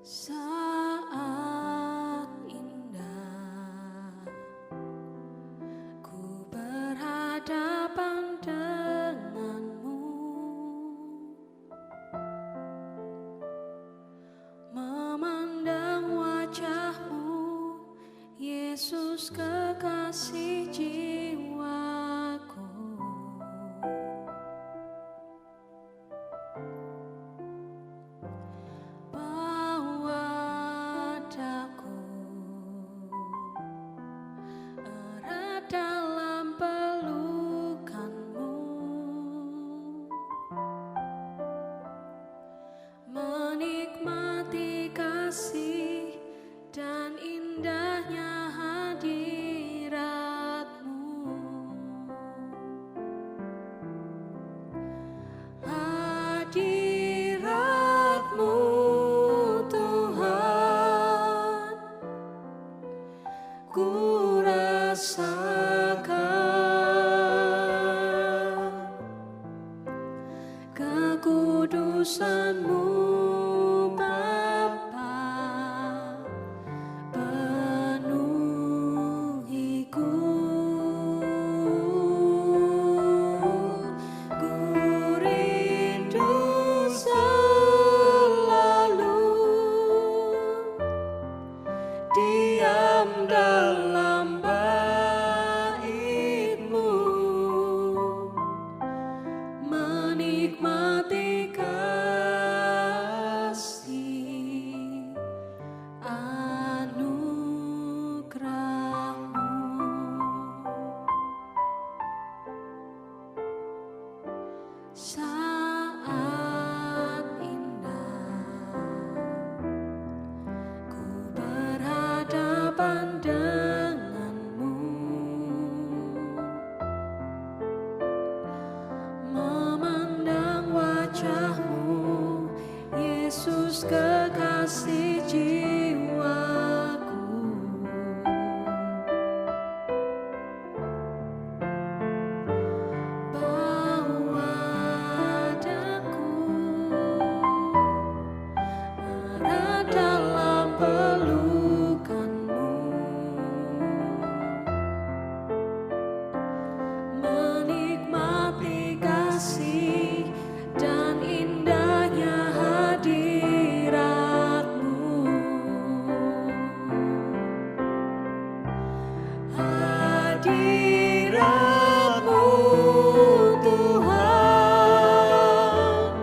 Saat indah ku berhadapan denganmu, memandang wajahmu, Yesus kekasih jiwaku. Dalam pelukanmu, menikmati kasih dan indahnya hadiratmu. Hadiratmu Tuhan, ku rasakan kekudusan-Mu Bapa, penuhiku. Ku rindu selalu diam dalam bait-Mu, menikmati kasih anugerah-Mu. Saat indah ku berhadapan denganmu, memandang wajahmu, Yesus kekasih jiwaku. Bawa daku erat dalam pelukan-Mu, menikmati kasih dan indahnya hadirat-Mu. Hadirat-Mu Tuhan,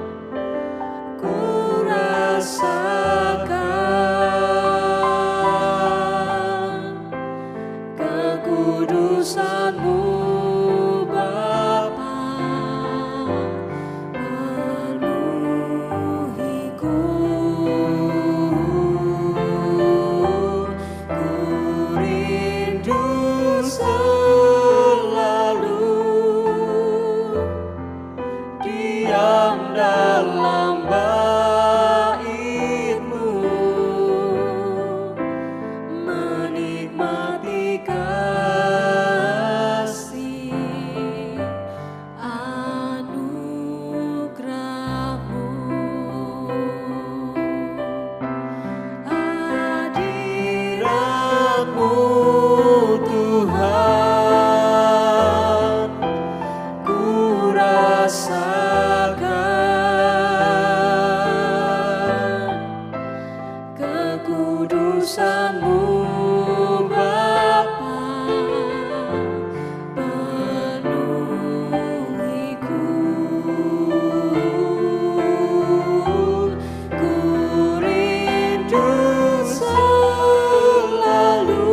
ku rasakan kekudusan-Mu Bapa, penuhiku. Ku rindu selalu diam dalam bait-Mu, menikmati kasih anugerah-Mu. Hadirat-Mu Tuhan, ku rasakan kekudusan-Mu Bapa, penuhiku. Ku rindu selalu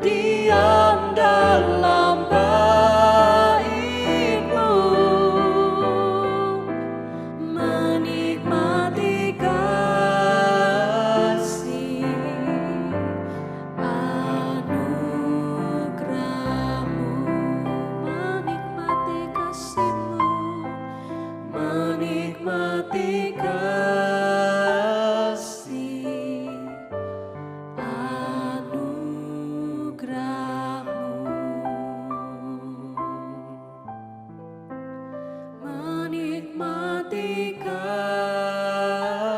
diam dalam bait-Mu, menikmati kasih anugerah-Mu, menikmati kasih-Mu, menikmati kasih anugerah-Mu, menikmati kasih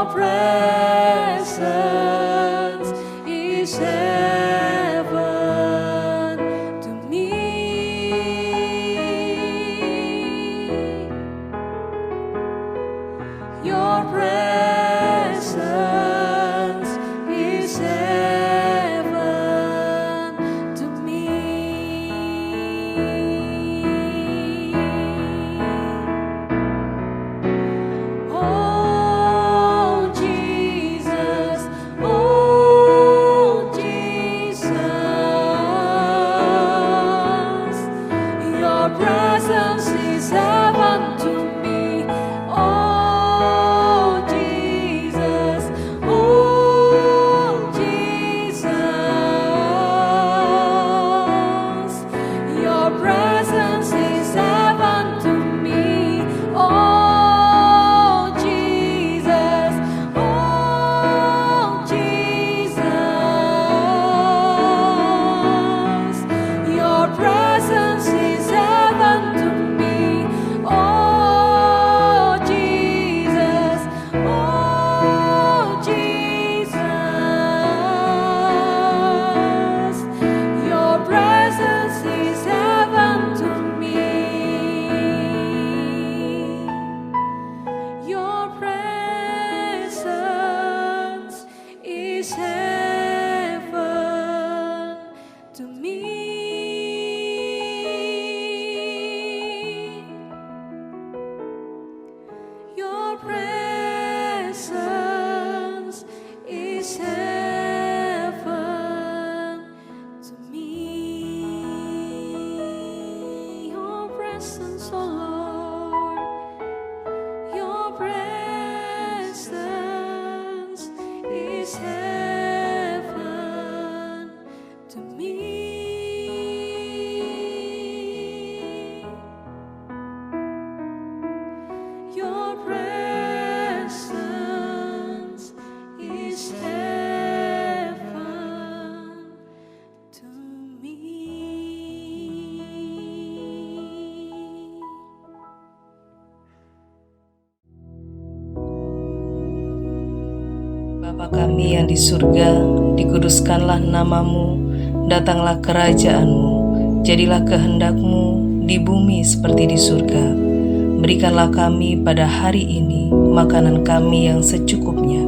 Your presence is heaven to me. Your presence is heaven to me. Oh Jesus, your presence is heaven to me. Oh Jesus, your presence is heaven to me. Oh Jesus, your presence is heaven to me. Oh Jesus, your presence is heaven to me. Your presence is heaven to me. Your presence is heaven to me. Your presence, oh Lord, your presence is heaven to me. Your presence is heaven to me. Bapa kami yang di surga, dikuduskanlah namamu, datanglah kerajaan-Mu, jadilah kehendak-Mu di bumi seperti di surga. Berikanlah kami pada hari ini makanan kami yang secukupnya,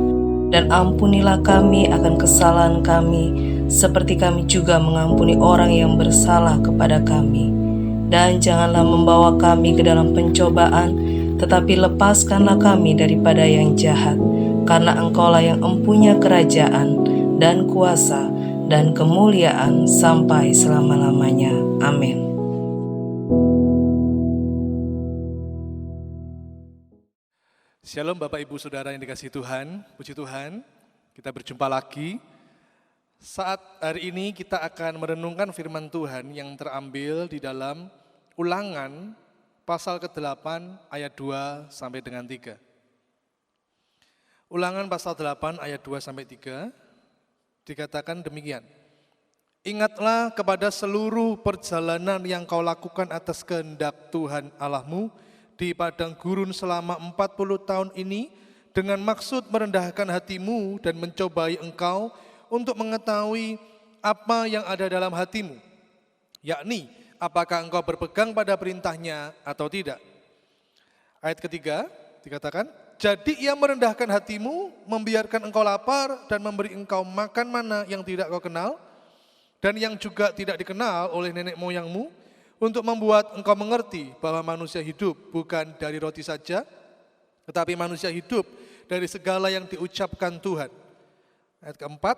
dan ampunilah kami akan kesalahan kami, seperti kami juga mengampuni orang yang bersalah kepada kami. Dan janganlah membawa kami ke dalam pencobaan, tetapi lepaskanlah kami daripada yang jahat. Karena Engkaulah yang empunya kerajaan dan kuasa dan kemuliaan sampai selama-lamanya. Amin. Shalom Bapak Ibu Saudara yang dikasihi Tuhan, puji Tuhan, kita berjumpa lagi. Saat hari ini kita akan merenungkan firman Tuhan yang terambil di dalam Ulangan pasal ke-8 ayat 2 sampai dengan 3. Ulangan pasal 8 ayat 2 sampai 3 dikatakan demikian. Ingatlah kepada seluruh perjalanan yang kau lakukan atas kehendak Tuhan Allahmu di padang gurun selama 40 tahun ini dengan maksud merendahkan hatimu dan mencobai engkau untuk mengetahui apa yang ada dalam hatimu, yakni apakah engkau berpegang pada perintahnya atau tidak. Ayat ketiga dikatakan, jadi ia merendahkan hatimu, membiarkan engkau lapar dan memberi engkau makan mana yang tidak kau kenal dan yang juga tidak dikenal oleh nenek moyangmu, untuk membuat engkau mengerti bahwa manusia hidup bukan dari roti saja, tetapi manusia hidup dari segala yang diucapkan Tuhan. Ayat keempat,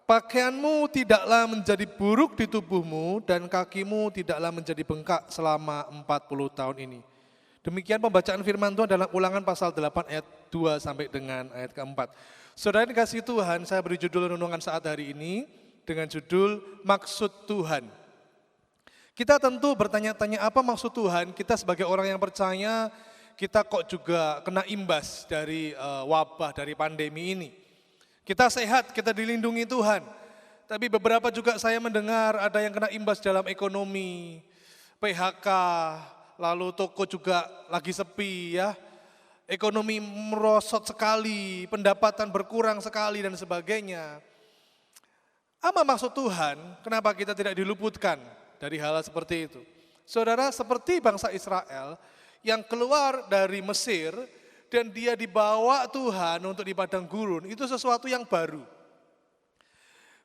pakaianmu tidaklah menjadi buruk di tubuhmu dan kakimu tidaklah menjadi bengkak selama 40 tahun ini. Demikian pembacaan firman Tuhan dalam Ulangan pasal 8 ayat 2 sampai dengan ayat keempat. Saudara yang dikasihi Tuhan, saya beri judul renungan saat hari ini dengan judul Maksud Tuhan. Kita tentu bertanya-tanya apa maksud Tuhan. Kita sebagai orang yang percaya, kita kok juga kena imbas dari wabah, dari pandemi ini. Kita sehat, kita dilindungi Tuhan. Tapi beberapa juga saya mendengar ada yang kena imbas dalam ekonomi, PHK, lalu toko juga lagi sepi ya. ekonomi merosot sekali, pendapatan berkurang sekali dan sebagainya. Apa maksud Tuhan? Kenapa kita tidak diluputkan dari hal seperti itu? Saudara, seperti bangsa Israel yang keluar dari Mesir dan dia dibawa Tuhan untuk di padang gurun, itu sesuatu yang baru.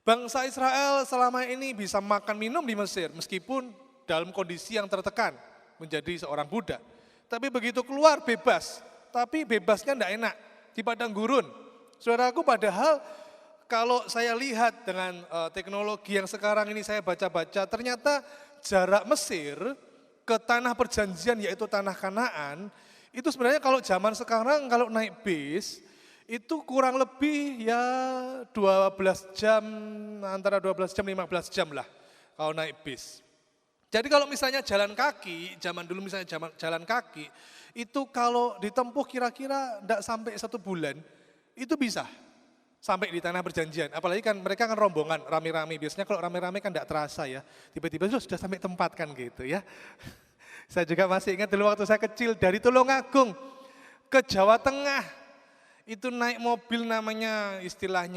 Bangsa Israel selama ini bisa makan minum di Mesir meskipun dalam kondisi yang tertekan menjadi seorang budak. Tapi begitu keluar bebas, tapi bebasnya tidak enak di padang gurun. Saudaraku, padahal kalau saya lihat dengan teknologi yang sekarang ini saya baca-baca, ternyata jarak Mesir ke tanah perjanjian yaitu tanah Kanaan, itu sebenarnya kalau zaman sekarang kalau naik bis, itu kurang lebih ya 12 jam, antara 12 jam 15 jam lah kalau naik bis. Jadi kalau misalnya jalan kaki, zaman dulu misalnya jalan kaki, itu kalau ditempuh kira-kira tidak sampai 1 bulan, itu bisa sampai di tanah perjanjian. Apalagi kan mereka kan rombongan, rame-rame. Biasanya kalau rame-rame kan tidak terasa ya, tiba-tiba sudah sampai tempat kan gitu ya. Saya juga masih ingat dulu waktu saya kecil dari Tulungagung ke Jawa Tengah, itu naik mobil namanya istilah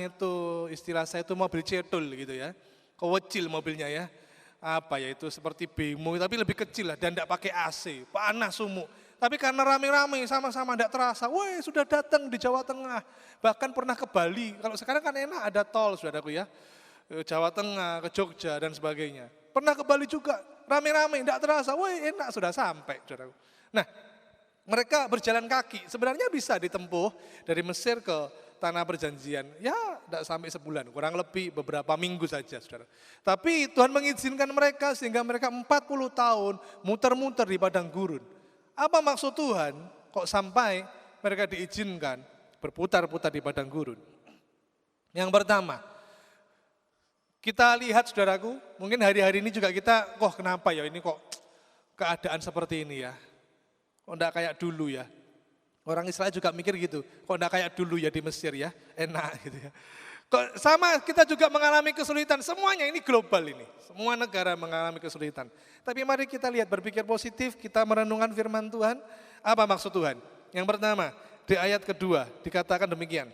saya itu mobil cetul gitu ya, kewecil mobilnya ya. Apa ya itu seperti bemo tapi lebih kecil lah dan tidak pakai AC, panas sumuk. Tapi karena rame-rame sama-sama tidak terasa, wah sudah datang di Jawa Tengah. Bahkan pernah ke Bali, kalau sekarang kan enak ada tol saudaraku ya. Jawa Tengah, ke Jogja dan sebagainya. Pernah ke Bali juga, rame-rame tidak terasa, wah enak sudah sampai saudaraku. Nah, mereka berjalan kaki, sebenarnya bisa ditempuh dari Mesir ke tanah perjanjian, ya tidak sampai sebulan, kurang lebih beberapa minggu saja saudara. Tapi Tuhan mengizinkan mereka sehingga mereka 40 tahun muter-muter di padang gurun. Apa maksud Tuhan kok sampai mereka diizinkan berputar-putar di padang gurun? Yang pertama, kita lihat saudaraku, mungkin hari-hari ini juga kita, kok kenapa ya ini kok keadaan seperti ini ya. Kok enggak kayak dulu ya. Orang Israel juga mikir gitu, kok enggak kayak dulu ya di Mesir ya, enak gitu ya. Kok sama kita juga mengalami kesulitan, semuanya ini global ini. Semua negara mengalami kesulitan. Tapi mari kita lihat, berpikir positif, kita merenungkan firman Tuhan. Apa maksud Tuhan? Yang pertama, di ayat kedua dikatakan demikian.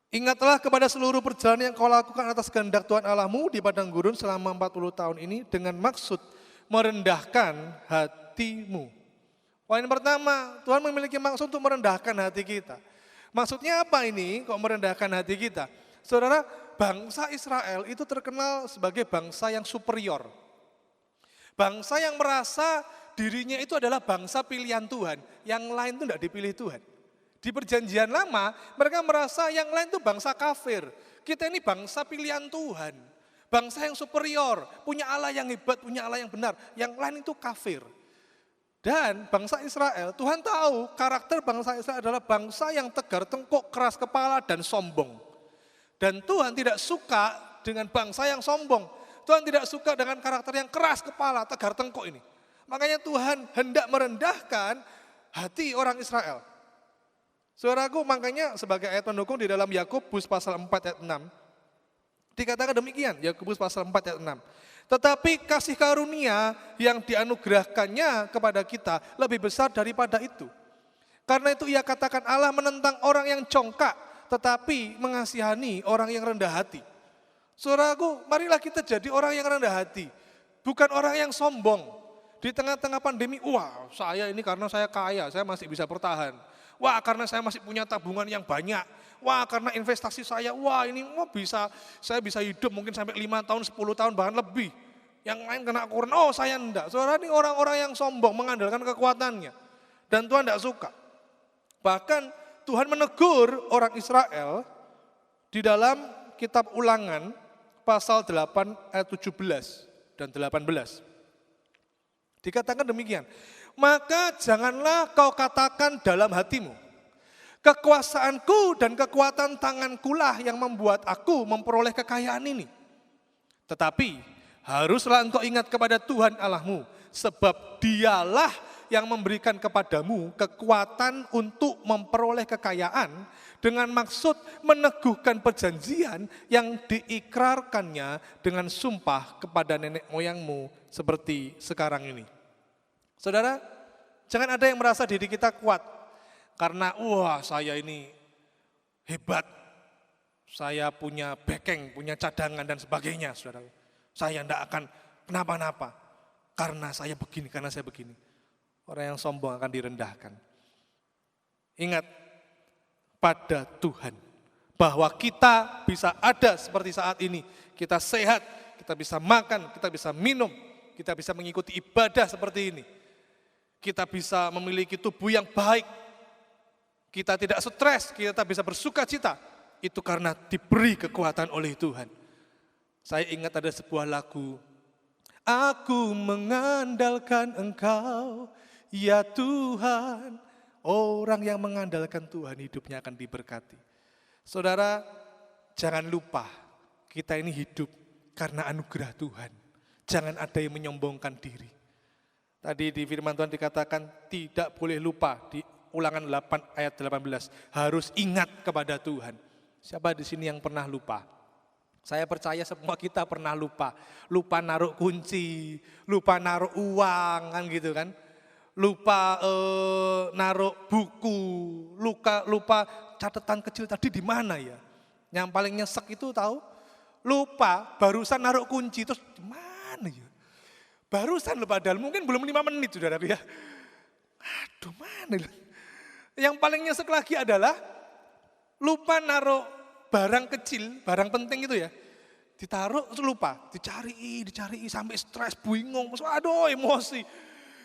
Ingatlah kepada seluruh perjalanan yang kau lakukan atas kehendak Tuhan Allahmu di padang gurun selama 40 tahun ini dengan maksud merendahkan hatimu. Poin pertama, Tuhan memiliki maksud untuk merendahkan hati kita. Maksudnya apa ini kok merendahkan hati kita? Saudara, bangsa Israel itu terkenal sebagai bangsa yang superior. Bangsa yang merasa dirinya itu adalah bangsa pilihan Tuhan, yang lain itu tidak dipilih Tuhan. Di perjanjian lama, mereka merasa yang lain itu bangsa kafir. Kita ini bangsa pilihan Tuhan, bangsa yang superior, punya Allah yang hebat, punya Allah yang benar, yang lain itu kafir. Dan bangsa Israel, Tuhan tahu karakter bangsa Israel adalah bangsa yang tegar tengkuk, keras kepala dan sombong. Dan Tuhan tidak suka dengan bangsa yang sombong. Tuhan tidak suka dengan karakter yang keras kepala, tegar tengkuk ini. Makanya Tuhan hendak merendahkan hati orang Israel. Saudaraku, makanya sebagai ayat pendukung di dalam Yakobus pasal 4 ayat 6, dikatakan demikian, Yakobus pasal 4 ayat 6. Tetapi kasih karunia yang dianugerahkannya kepada kita lebih besar daripada itu. Karena itu ia katakan Allah menentang orang yang congkak, tetapi mengasihani orang yang rendah hati. Saudaraku, marilah kita jadi orang yang rendah hati, bukan orang yang sombong. Di tengah-tengah pandemi, wah saya ini karena saya kaya, saya masih bisa bertahan. Wah karena saya masih punya tabungan yang banyak. Wah karena investasi saya, wah ini saya bisa hidup mungkin sampai 5 tahun, 10 tahun bahkan lebih. Yang lain kena corona, oh saya enggak. Saudara, ini orang-orang yang sombong mengandalkan kekuatannya. Dan Tuhan enggak suka. Bahkan Tuhan menegur orang Israel di dalam kitab Ulangan pasal 8 ayat 17 dan 18. Dikatakan demikian, maka janganlah kau katakan dalam hatimu, kekuasaanku dan kekuatan tangankulah yang membuat aku memperoleh kekayaan ini. Tetapi haruslah engkau ingat kepada Tuhan Allahmu, sebab dialah yang memberikan kepadamu kekuatan untuk memperoleh kekayaan dengan maksud meneguhkan perjanjian yang diikrarkannya dengan sumpah kepada nenek moyangmu seperti sekarang ini. Saudara, Jangan ada yang merasa diri kita kuat. Karena wah saya ini hebat. Saya punya backing, punya cadangan dan sebagainya, saudara. Saya tidak akan kenapa-napa. Karena saya begini, karena saya begini. Orang yang sombong akan direndahkan. Ingat pada Tuhan. Bahwa kita bisa ada seperti saat ini. Kita sehat, kita bisa makan, kita bisa minum. Kita bisa mengikuti ibadah seperti ini. Kita bisa memiliki tubuh yang baik. Kita tidak stres, kita bisa bersuka cita. Itu karena diberi kekuatan oleh Tuhan. Saya ingat ada sebuah lagu. Aku mengandalkan Engkau, ya Tuhan. Orang yang mengandalkan Tuhan hidupnya akan diberkati. Saudara, jangan lupa kita ini hidup karena anugerah Tuhan. Jangan ada yang menyombongkan diri. Tadi di firman Tuhan dikatakan tidak boleh lupa di Ulangan 8 ayat 18. Harus ingat kepada Tuhan. Siapa di sini yang pernah lupa? Saya percaya semua kita pernah lupa. Lupa naruh kunci, lupa naruh uang kan gitu kan. Lupa naruh buku, lupa catatan kecil tadi di mana ya. Yang paling nyesek itu tahu? Lupa barusan naruh kunci terus di mana ya? Barusan loh padahal mungkin belum 5 menit saudaraku ya. Aduh mana loh. Yang paling nyesek lagi adalah lupa naruh barang kecil, barang penting itu ya. Ditaruh terus lupa, dicari sampai stres, bingung, aduh emosi.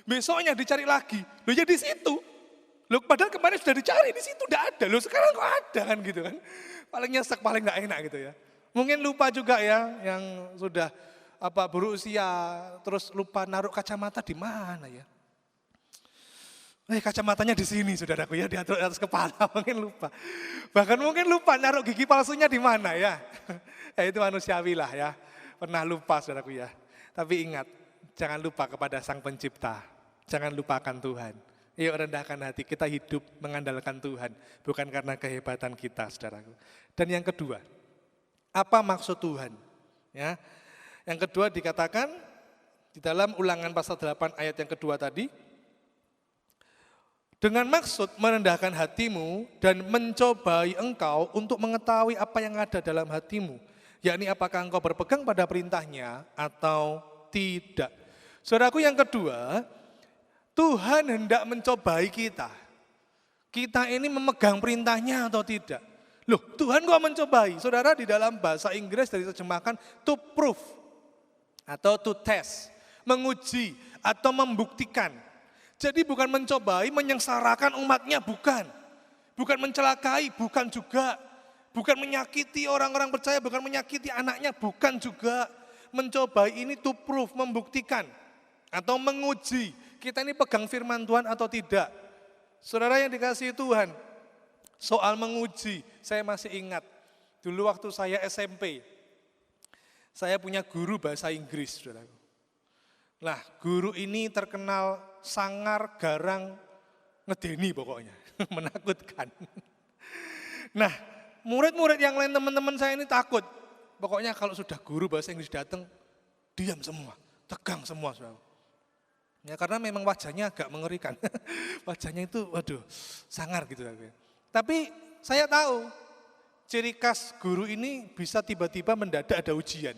Besoknya dicari lagi, loh ya di situ. Loh padahal kemarin sudah dicari, di situ udah ada, loh sekarang kok ada kan gitu kan. Paling nyesek, paling gak enak gitu ya. Mungkin lupa juga ya yang sudah berusia, terus lupa naruh kacamata di mana ya. Kacamatanya di sini saudaraku ya, di atas kepala, mungkin lupa. Bahkan mungkin lupa naruh gigi palsunya di mana ya. Itu manusiawi lah ya, pernah lupa saudaraku ya. Tapi ingat, jangan lupa kepada Sang Pencipta, jangan lupakan Tuhan. Yuk rendahkan hati, kita hidup mengandalkan Tuhan, bukan karena kehebatan kita saudaraku. Dan yang kedua, apa maksud Tuhan? Ya, yang kedua dikatakan di dalam Ulangan pasal 8 ayat yang kedua tadi, dengan maksud merendahkan hatimu dan mencobai engkau untuk mengetahui apa yang ada dalam hatimu. Yakni apakah engkau berpegang pada perintahnya atau tidak. Saudaraku yang kedua, Tuhan hendak mencobai kita. Kita ini memegang perintahnya atau tidak. Loh Tuhan kok mencobai? Saudara di dalam bahasa Inggris dari terjemahkan to prove atau to test. Menguji atau membuktikan. Jadi bukan mencobai, menyengsarakan umatnya, bukan. Bukan mencelakai, bukan juga. Bukan menyakiti orang-orang percaya, bukan menyakiti anaknya, bukan juga. Mencobai ini to prove, membuktikan. Atau menguji, kita ini pegang firman Tuhan atau tidak. Saudara yang dikasihi Tuhan, soal menguji, saya masih ingat. Dulu waktu saya SMP, saya punya guru bahasa Inggris, saudara. Nah, guru ini terkenal sangar, garang, ngedeni pokoknya, menakutkan. Nah, murid-murid yang lain teman-teman saya ini takut. Pokoknya kalau sudah guru bahasa Inggris datang, diam semua, tegang semua. Saudara. Ya karena memang wajahnya agak mengerikan. Wajahnya itu, waduh, sangar gitu. Tapi saya tahu, ciri khas guru ini bisa tiba-tiba mendadak ada ujian.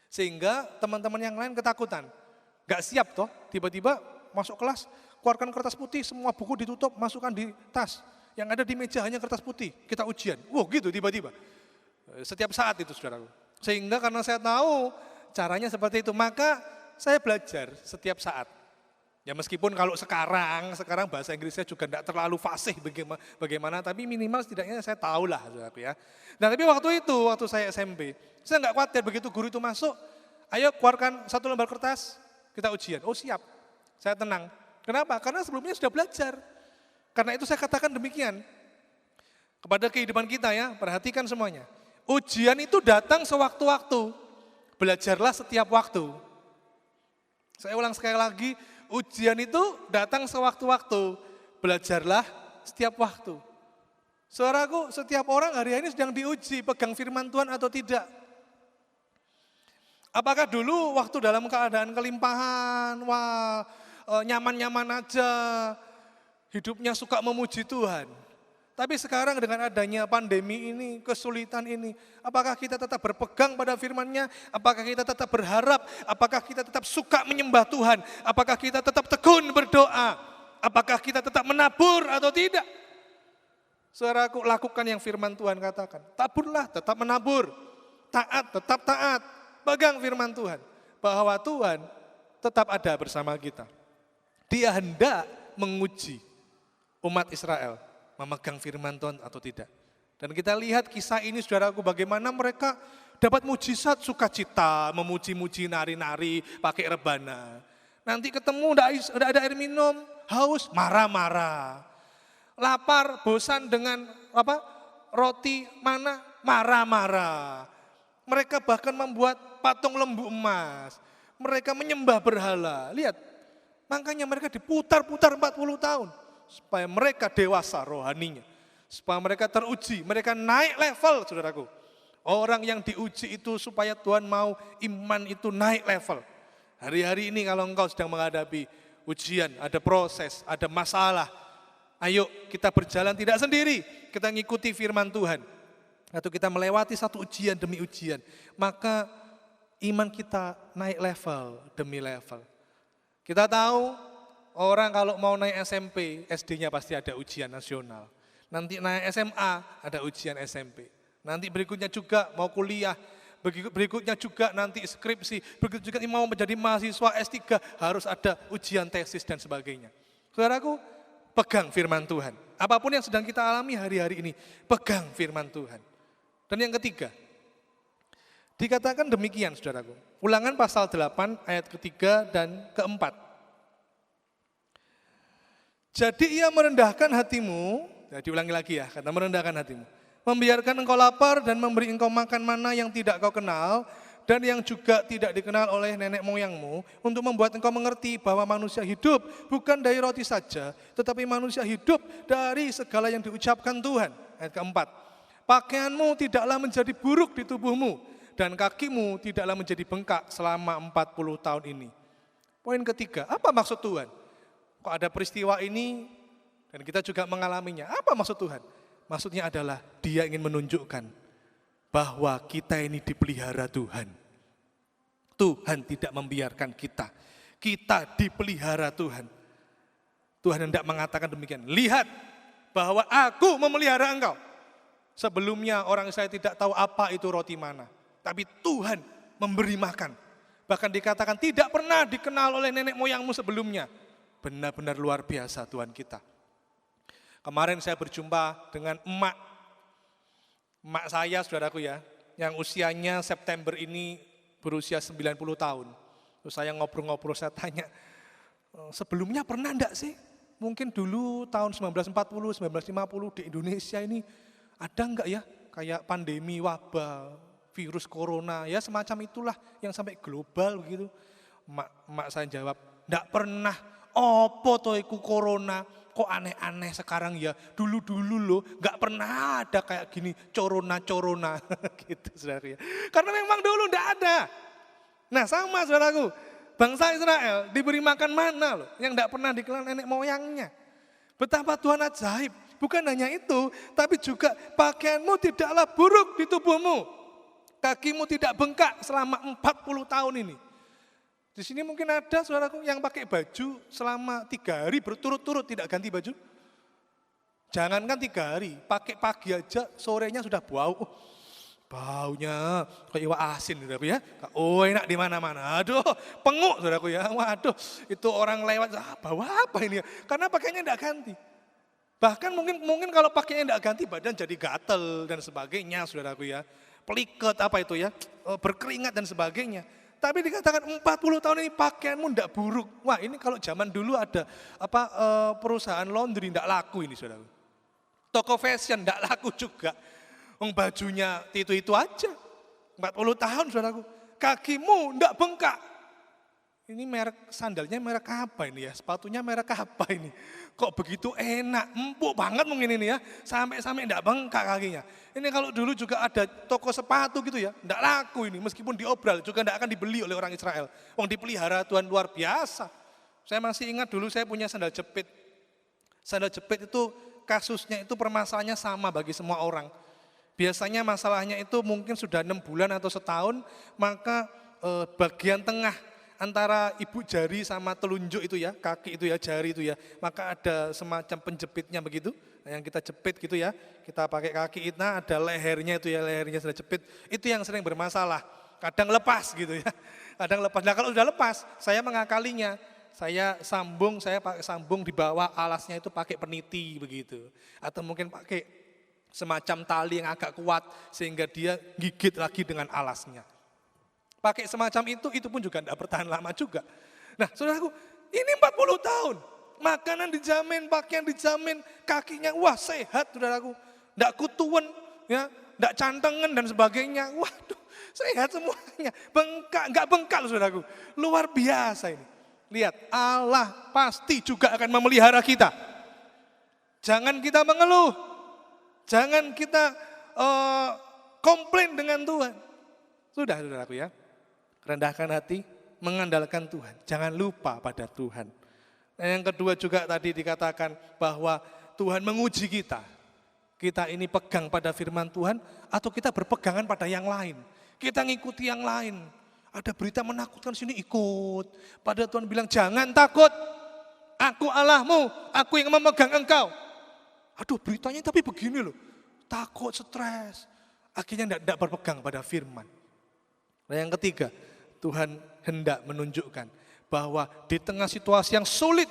Sehingga teman-teman yang lain ketakutan. Gak siap toh, tiba-tiba masuk kelas, keluarkan kertas putih, semua buku ditutup, masukkan di tas. Yang ada di meja hanya kertas putih, kita ujian. Wow gitu tiba-tiba. Setiap saat itu saudaraku. Sehingga karena saya tahu caranya seperti itu, maka saya belajar setiap saat. Ya meskipun kalau sekarang bahasa Inggrisnya juga tidak terlalu fasih bagaimana, tapi minimal setidaknya saya tahu lah saudaraku ya. Nah tapi waktu saya SMP, saya nggak khawatir begitu guru itu masuk, ayo keluarkan 1 lembar kertas, kita ujian. Oh siap, saya tenang. Kenapa? Karena sebelumnya sudah belajar. Karena itu saya katakan demikian. Kepada kehidupan kita ya, perhatikan semuanya. Ujian itu datang sewaktu-waktu, belajarlah setiap waktu. Saya ulang sekali lagi, ujian itu datang sewaktu-waktu, belajarlah setiap waktu. Saudaraku, setiap orang hari ini sedang diuji, pegang firman Tuhan atau tidak. Apakah dulu waktu dalam keadaan kelimpahan, nyaman-nyaman aja, hidupnya suka memuji Tuhan. Tapi sekarang dengan adanya pandemi ini, kesulitan ini, apakah kita tetap berpegang pada firman-Nya? Apakah kita tetap berharap? Apakah kita tetap suka menyembah Tuhan? Apakah kita tetap tekun berdoa? Apakah kita tetap menabur atau tidak? Saudaraku, lakukan yang firman Tuhan katakan. Taburlah, tetap menabur. Taat, tetap taat. Pegang firman Tuhan. Bahwa Tuhan tetap ada bersama kita. Dia hendak menguji umat Israel. Memegang firman Tuhan atau tidak. Dan kita lihat kisah ini saudaraku bagaimana mereka dapat mujizat sukacita, memuji-muji, nari-nari, pakai rebana. Nanti ketemu udah ada air minum, haus, marah-marah. Lapar, bosan dengan roti mana, marah-marah. Mereka bahkan membuat patung lembu emas. Mereka menyembah berhala. Lihat, makanya mereka diputar-putar 40 tahun. Supaya mereka dewasa rohaninya. Supaya mereka teruji, mereka naik level saudaraku. Orang yang diuji itu supaya Tuhan mau iman itu naik level. Hari-hari ini kalau engkau sedang menghadapi ujian, ada proses, ada masalah. Ayo kita berjalan tidak sendiri, kita ngikuti firman Tuhan. Atau kita melewati satu ujian demi ujian. Maka iman kita naik level demi level. Kita tahu orang kalau mau naik SMP, SD-nya pasti ada ujian nasional. Nanti naik SMA, ada ujian SMP. Nanti berikutnya juga mau kuliah, berikutnya juga nanti skripsi, berikutnya juga mau menjadi mahasiswa S3, harus ada ujian tesis dan sebagainya. Saudaraku, pegang firman Tuhan. Apapun yang sedang kita alami hari-hari ini, pegang firman Tuhan. Dan yang ketiga, dikatakan demikian saudaraku. Ulangan pasal 8 ayat ketiga dan keempat. Jadi ia merendahkan hatimu, ya diulangi lagi ya, karena merendahkan hatimu. Membiarkan engkau lapar dan memberi engkau makan mana yang tidak kau kenal, dan yang juga tidak dikenal oleh nenek moyangmu, untuk membuat engkau mengerti bahwa manusia hidup bukan dari roti saja, tetapi manusia hidup dari segala yang diucapkan Tuhan. Ayat keempat, pakaianmu tidaklah menjadi buruk di tubuhmu, dan kakimu tidaklah menjadi bengkak selama 40 tahun ini. Poin ketiga, apa maksud Tuhan? Kok ada peristiwa ini dan kita juga mengalaminya. Apa maksud Tuhan? Maksudnya adalah Dia ingin menunjukkan bahwa kita ini dipelihara Tuhan. Tuhan tidak membiarkan kita. Kita dipelihara Tuhan. Tuhan hendak mengatakan demikian. Lihat bahwa aku memelihara engkau. Sebelumnya orang Israel tidak tahu apa itu roti mana. Tapi Tuhan memberi makan. Bahkan dikatakan tidak pernah dikenal oleh nenek moyangmu sebelumnya. Benar-benar luar biasa Tuhan kita. Kemarin saya berjumpa dengan emak saya saudaraku ya, yang usianya September ini berusia 90 tahun. Terus saya ngobrol-ngobrol, saya tanya, sebelumnya pernah enggak sih? Mungkin dulu tahun 1940, 1950 di Indonesia ini ada enggak ya? Kayak pandemi, wabah, virus corona, ya semacam itulah yang sampai global begitu. Emak saya jawab, enggak pernah. Opo to iku corona, kok aneh-aneh sekarang ya. Dulu-dulu loh, gak pernah ada kayak gini, corona-corona gitu saudara ya. Karena memang dulu gak ada. Nah sama saudaraku, bangsa Israel diberi makan mana loh, yang gak pernah dikenal nenek moyangnya. Betapa Tuhan ajaib, bukan hanya itu, tapi juga pakaianmu tidaklah buruk di tubuhmu. Kakimu tidak bengkak selama 40 tahun ini. Di sini mungkin ada saudaraku yang pakai baju selama 3 hari berturut-turut tidak ganti baju. Jangankan 3 hari, pakai pagi aja sorenya sudah bau. Baunya kayak iwak asin saudaraku ya. Oh enak di mana-mana. Aduh, penguk saudaraku ya. Waduh, itu orang lewat, bau apa ini ya? Karena pakainya enggak ganti. Bahkan mungkin kalau pakainya enggak ganti badan jadi gatel dan sebagainya saudaraku ya. Peliket apa itu ya, berkeringat dan sebagainya. Tapi dikatakan 40 tahun ini pakaianmu tidak buruk. Wah ini kalau zaman dulu ada perusahaan laundry tidak laku ini saudara. Toko fashion tidak laku juga. Bajunya itu aja. 40 tahun saudaraku. Kakimu tidak bengkak. Ini merek sandalnya merek apa ini ya? Sepatunya merek apa ini? Kok begitu enak, empuk banget mungkin ini ya. Sampai enggak bengkak kakinya. Ini kalau dulu juga ada toko sepatu gitu ya. Enggak laku ini, meskipun diobral juga enggak akan dibeli oleh orang Israel. Wong dipelihara Tuhan luar biasa. Saya masih ingat dulu saya punya sandal jepit. Sandal jepit itu kasusnya itu permasalahannya sama bagi semua orang. Biasanya masalahnya itu mungkin sudah 6 bulan atau setahun, maka bagian tengah antara ibu jari sama telunjuk itu ya, kaki itu ya, jari itu ya, maka ada semacam penjepitnya begitu, yang kita jepit gitu ya, kita pakai kaki itu, ada lehernya itu ya, lehernya sudah jepit, itu yang sering bermasalah, kadang lepas gitu ya, kadang lepas. Nah kalau udah lepas, saya mengakalinya, saya pakai sambung di bawah alasnya itu pakai peniti begitu, atau mungkin pakai semacam tali yang agak kuat sehingga dia gigit lagi dengan alasnya. Pakai semacam itu pun juga tidak bertahan lama juga. Nah saudaraku, ini 40 tahun, makanan dijamin, pakaian dijamin, kakinya wah sehat saudaraku, tidak kutuan, ya, tidak cantengan dan sebagainya, waduh sehat semuanya, nggak bengkak saudaraku, luar biasa ini. Lihat, Allah pasti juga akan memelihara kita. Jangan kita mengeluh, jangan kita komplain dengan Tuhan. Sudah saudaraku ya, rendahkan hati, mengandalkan Tuhan. Jangan lupa pada Tuhan. Dan yang kedua juga tadi dikatakan bahwa Tuhan menguji kita. Kita ini pegang pada firman Tuhan atau kita berpegangan pada yang lain. Kita ngikuti yang lain. Ada berita menakutkan sini ikut. Padahal Tuhan bilang jangan takut. Aku Allahmu, aku yang memegang engkau. Aduh beritanya tapi begini loh. Takut, stres. Akhirnya tidak berpegang pada firman. Nah yang ketiga, Tuhan hendak menunjukkan bahwa di tengah situasi yang sulit,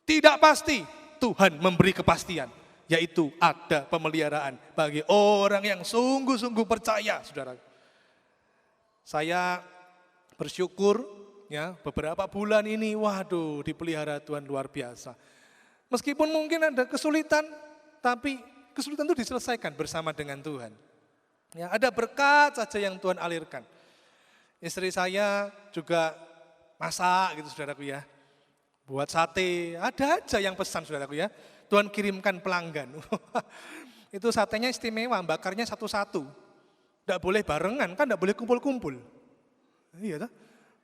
tidak pasti, Tuhan memberi kepastian. Yaitu ada pemeliharaan bagi orang yang sungguh-sungguh percaya, saudara. Saya bersyukur ya beberapa bulan ini, waduh dipelihara Tuhan luar biasa. Meskipun mungkin ada kesulitan, tapi kesulitan itu diselesaikan bersama dengan Tuhan. Ya, ada berkat saja yang Tuhan alirkan. Istri saya juga masak gitu saudaraku ya. Buat sate, ada aja yang pesan saudaraku ya. Tuhan kirimkan pelanggan. Itu satenya istimewa, bakarnya satu-satu. Tidak boleh barengan, kan tidak boleh kumpul-kumpul. Iya tak?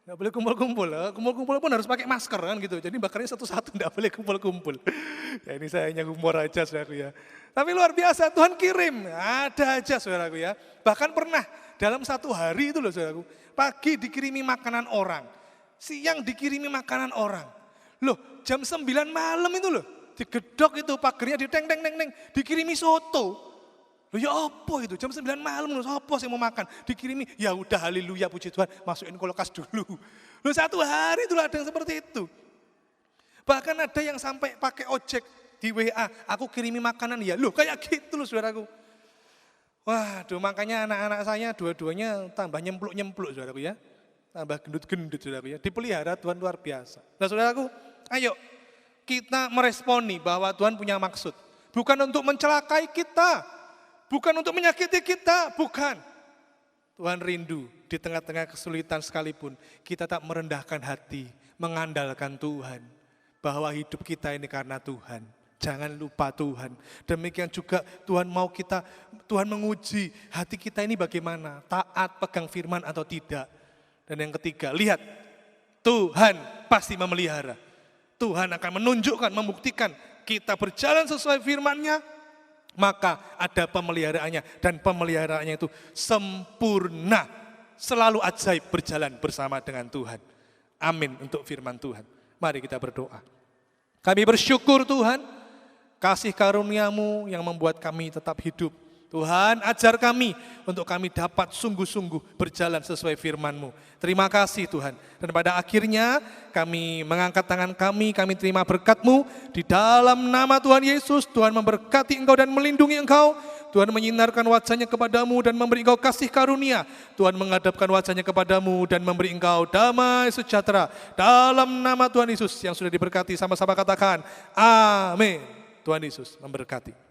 Tidak boleh kumpul-kumpul. Kumpul-kumpul pun harus pakai masker kan gitu. Jadi bakarnya satu-satu, tidak boleh kumpul-kumpul. Ya ini saya hanya humor aja saudaraku ya. Tapi luar biasa, Tuhan kirim. Ada aja saudaraku ya. Bahkan pernah dalam satu hari itu loh saudaraku. Pagi dikirimi makanan orang. Siang dikirimi makanan orang. Loh jam 9 malam itu loh. Digedok itu pagernya diteng-teng-teng. Dikirimi soto. Loh ya apa itu, jam 9 malam, apa sih mau makan, dikirimi, ya udah haleluya puji Tuhan, masukin kulkas dulu. Loh satu hari itu ada yang seperti itu. Bahkan ada yang sampai pakai ojek di WA, aku kirimi makanan ya, loh kayak gitu loh saudaraku. Waduh makanya anak-anak saya dua-duanya tambah nyempluk-nyempluk saudaraku ya. Tambah gendut-gendut saudaraku ya, dipelihara Tuhan luar biasa. Nah saudaraku, ayo kita meresponi bahwa Tuhan punya maksud. Bukan untuk mencelakai kita. Bukan untuk menyakiti kita, bukan. Tuhan rindu di tengah-tengah kesulitan sekalipun, kita tak merendahkan hati, mengandalkan Tuhan. Bahwa hidup kita ini karena Tuhan. Jangan lupa Tuhan. Demikian juga Tuhan menguji hati kita ini bagaimana. Taat, pegang firman atau tidak. Dan yang ketiga, lihat, Tuhan pasti memelihara. Tuhan akan menunjukkan, membuktikan kita berjalan sesuai firman-Nya. Maka ada pemeliharaannya dan pemeliharaannya itu sempurna, selalu ajaib berjalan bersama dengan Tuhan. Amin untuk firman Tuhan. Mari kita berdoa. Kami bersyukur Tuhan, kasih karunia-Mu yang membuat kami tetap hidup. Tuhan ajar kami untuk kami dapat sungguh-sungguh berjalan sesuai firman-Mu. Terima kasih Tuhan. Dan pada akhirnya kami mengangkat tangan kami terima berkat-Mu. Di dalam nama Tuhan Yesus, Tuhan memberkati Engkau dan melindungi Engkau. Tuhan menyinarkan wajah-Nya kepadamu dan memberi Engkau kasih karunia. Tuhan menghadapkan wajah-Nya kepadamu dan memberi Engkau damai sejahtera. Dalam nama Tuhan Yesus yang sudah diberkati, sama-sama katakan amin. Tuhan Yesus memberkati.